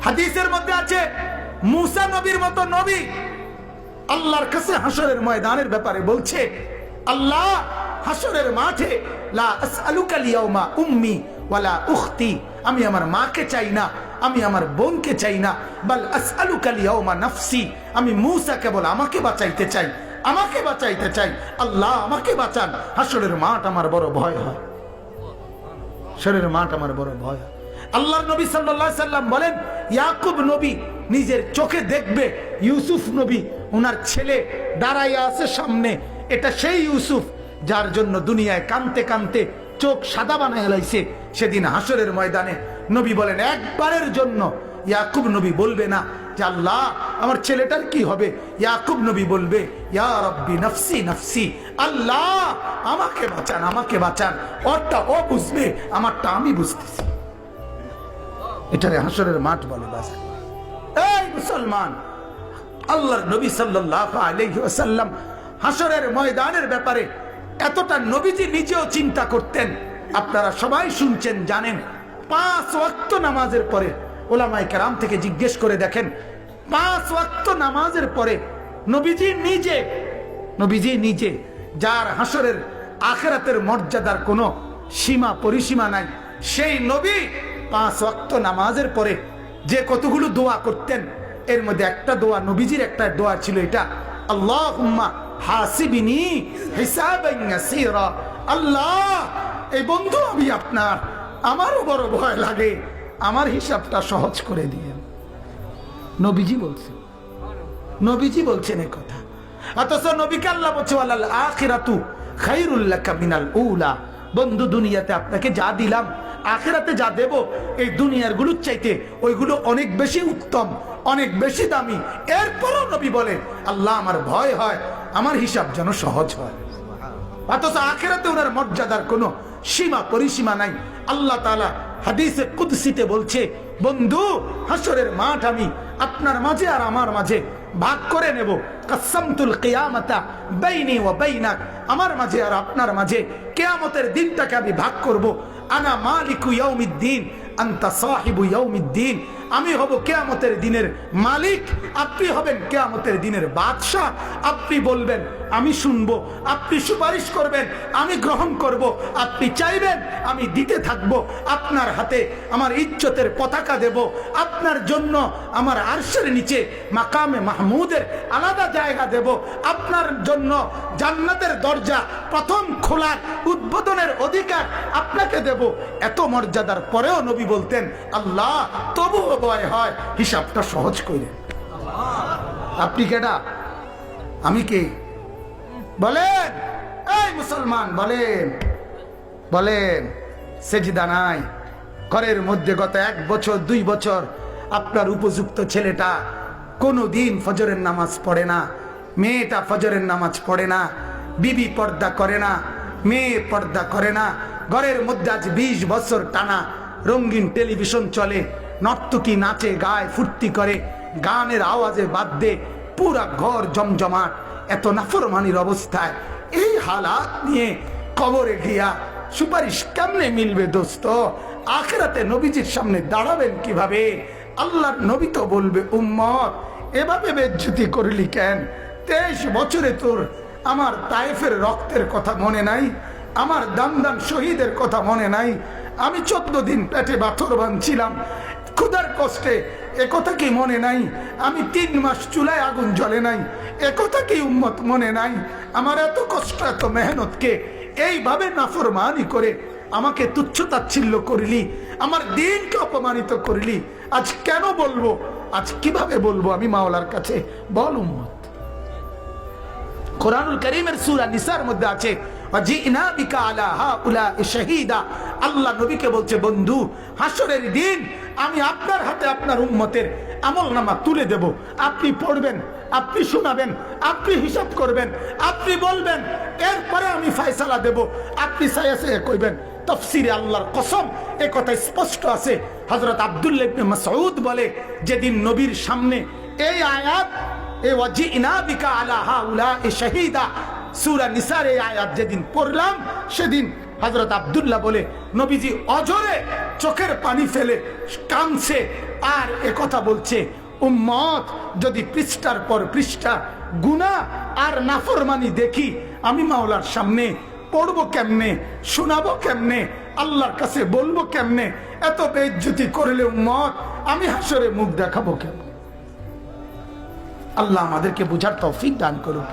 হাদিসের মধ্যে আছে মুসা নবীর মতো নবী আল্লাহর কাছে হাসরের ময়দানের ব্যাপারে বলছে, আল্লাহ হাসরের মাঠে লা আসআলুকা লিয়াউমা উম্মি ওয়ালা উখতি, আমি আমার মাকে চাই না, আমি আমার বোনকে চাই না, বাল আসআলুকা লিয়াউমা নাফসি, আমি মুসা কেবল আমাকে বাঁচাইতে চাই, আমাকে বাঁচাইতে চাই। আল্লাহ আমাকে বাঁচান। হাসরের মাঠ আমার বড় ভয় হয়, হাসরের মাঠ আমার বড় ভয় হয়। আল্লাহর নবী সাল্লাল্লাহু আলাইহি সাল্লাম বলেন, ইয়াকুব নবী নিজের চোখে দেখবে ইউসুফ নবী ওনার ছেলে দাঁড়াইয়া আছে সামনে, এটা সেই ইউসুফ যার জন্য দুনিয়ায় কানতে কানতে চোখ সাদা বানায় লাইছে। সেদিন হাসরের ময়দানে নবী বলেন, একবারের জন্য ইয়াকুব নবী বলবে না যে আল্লাহ আমার ছেলেটার কি হবে। ইয়াকুব নবী বলবে, ইয়া রব্বি নফসি নফসি, আল্লাহ আমাকে বাঁচান, আমাকে বাঁচান। ওরটা ও বুঝবে, আমারটা আমি বুঝতেছি। এটারে হাসরের মাঠ বলে। বাজার এই মুসলমান, আল্লাহর নবী সাল্লাল্লাহু আলাইহি ওয়াসাল্লাম হাসরের ময়দানের ব্যাপারে এতটা নবীজি নিজেও চিন্তা করতেন। আপনারা সবাই শুনছেন, জানেন, 5 ওয়াক্ত নামাজের পরে ওলামায়ে কেরাম থেকে জিজ্ঞেস করে দেখেন, 5 ওয়াক্ত নামাজের পরে নবীজি নিজে যার হাসরের আখিরাতের মর্যাদার কোনো সীমা পরিসীমা নাই, সেই নবী 5 ওয়াক্ত নামাজের পরে যে কতগুলো দোয়া করতেন, এর মধ্যে একটা দোয়া, নবীজির একটা দোয়া ছিল এটা, আল্লাহুম্মা হাসিবিনি হিসাবান ইয়াসীরা, আল্লাহ এই বন্ধু আমি আপনার, আমারও বড় ভয় লাগে, আমার হিসাবটা সহজ করে দিয়েন। নবীজি বলছেন এই কথা। অথচ নবীকে আল্লাহ বলছে, ওয়ালাল আখিরাতু খায়রুল লাকা মিনাল উলা, বন্ধু দুনিয়াতে আপনাকে যা দিলাম, আখিরাতে যা দেব, এই দুনিয়ার গুলোর চাইতে ওইগুলো অনেক বেশি উত্তম, অনেক বেশি দামি। এরপরও নবী বলেন, আল্লাহ আমার ভয় হয় আমার হিসাব যেন সহজ হয়। অথচ আখিরাতে ওনার মর্যাদার কোনো সীমা পরিসীমা নাই। আল্লাহ তাআলা হাদিসে কুদসিতে বলছে, বন্ধু হাসরের মাঠ আমি আপনার মাঝে আর আমার মাঝে ভাগ করে নেব। কাসামতুল কিয়ামাতা বাইনি ওয়া বাইনাক, আমার মাঝে আর আপনার মাঝে কিয়ামতের দিনটাকে আমি ভাগ করব। আনা মালিকু ইয়াউমিদ্দিন আনতা সাহিবু ইয়াউমিদ্দিন, আমি হব কিয়ামতের দিনের মালিক, আপনি হবেন কিয়ামতের দিনের বাদশা। আপনি বলবেন আমি শুনবো, আপনি সুপারিশ করবেন আমি গ্রহণ করব, আপনি চাইবেন আমি দিতে থাকব। আপনার হাতে আমার ইজ্জতের পতাকা দেব, আপনার জন্য আমার আরশের নিচে মাকামে মাহমুদের আলাদা জায়গা দেব, আপনার জন্য জান্নাতের দরজা প্রথম খোলার উদ্বোধনের অধিকার আপনাকে দেব। এত মর্যাদার পরেও নবী বলতেন, আল্লাহ তবুও ভয় হয় হিসাবটা সহজ করে। আপনি কেডা, আমি কে? বলেন এই মুসলমান, বলেন সেজদা নাই ঘরের মধ্যে গত 1 বছর 2 বছর আপনার উপযুক্ত ছেলেটা কোনোদিন ফজরের নামাজ পড়ে না, মেয়েটা ফজরের নামাজ পড়ে না, বিবি পর্দা করে না, মেয়ে পর্দা করে না, ঘরের মধ্যে আজ 20 বছর টানা রঙিন টেলিভিশন চলে, নর্তকী নাচে গায় ফুর্তি করে, গানের আওয়াজে বাদ্যে পুরা ঘর জমজমাট, এত নাফরমানির অবস্থায় এই হালাত নিয়ে কবরে গিয়া সুপারিশ কেমনে মিলবে দোস্ত? আখিরাতে নবীজির সামনে দাঁড়াবেন কিভাবে? আল্লাহর নবী তো বলবে, উম্মত এভাবে বেজ্জতি করলি কেন? 23 বছরে তোর আমার তায়েফের রক্তের কথা মনে নাই? আমার দামদাম শহীদের কথা মনে নাই? আমি 14 দিন পেটে পাথর বাঁধছিলাম ক্ষুধার কষ্টে, একথা কি মনে নাই? আমি 3 মাস চুলায় আগুন জ্বলে নাই, একথা কি উম্মত মনে নাই? আমার এত কষ্ট এত মেহনতকে এইভাবে নাফরমানি করে আমাকে তুচ্ছ তাচ্ছিল্য করলি, আমার দিনকে অপমানিত করলি। আজ কেন বলবো, আজ কিভাবে বলবো আমি মাওলার কাছে? বল উম্মত। কোরআনুল কারীমের সূরা নিসার মধ্যে আছে, ওয়াজিনা বিকা আলা হাউলা শাহীদা, আল্লাহ নবীকে বলছে, বন্ধু হাসরের দিন আমি আপনার হাতে আপনার উম্মতের আমলনামা তুলে দেব, আপনি পড়বেন, আপনি শোনাবেন, আপনি হিসাব করবেন, আপনি বলবেন, এরপরে আমি ফয়সালা দেব। আপনি সায়া সায়া কইবেন। তাফসীরে আল্লাহর কসম এই কথা স্পষ্ট আছে। হযরত আব্দুল্লাহ ইবনে মাসউদ বলে, যেদিন নবীর সামনে এই আয়াত, এই ওয়াজিনা বিকা আলা হাউলা শাহীদা, সূরা নিসার এই আয়াত যেদিন পড়লাম, সেদিন হযরত আব্দুল্লাহ বলে নবীজি অজরে চোখের পানি ফেলে কাঁদছে আর কথা বলছে, উম্মত যদি পৃষ্ঠার পর পৃষ্ঠা গুনাহ আর নাফরমানি দেখি, আমি মাওলার সামনে পড়বো কেমনে, শোনাবো কেমনে, আল্লাহর কাছে বলবো কেমনে? এত বেইজ্জতি করলে উম্মত আমি হাসরে মুখ দেখাবো কেমনে? আল্লাহ আমাদেরকে বুঝার তৌফিক দান করুন।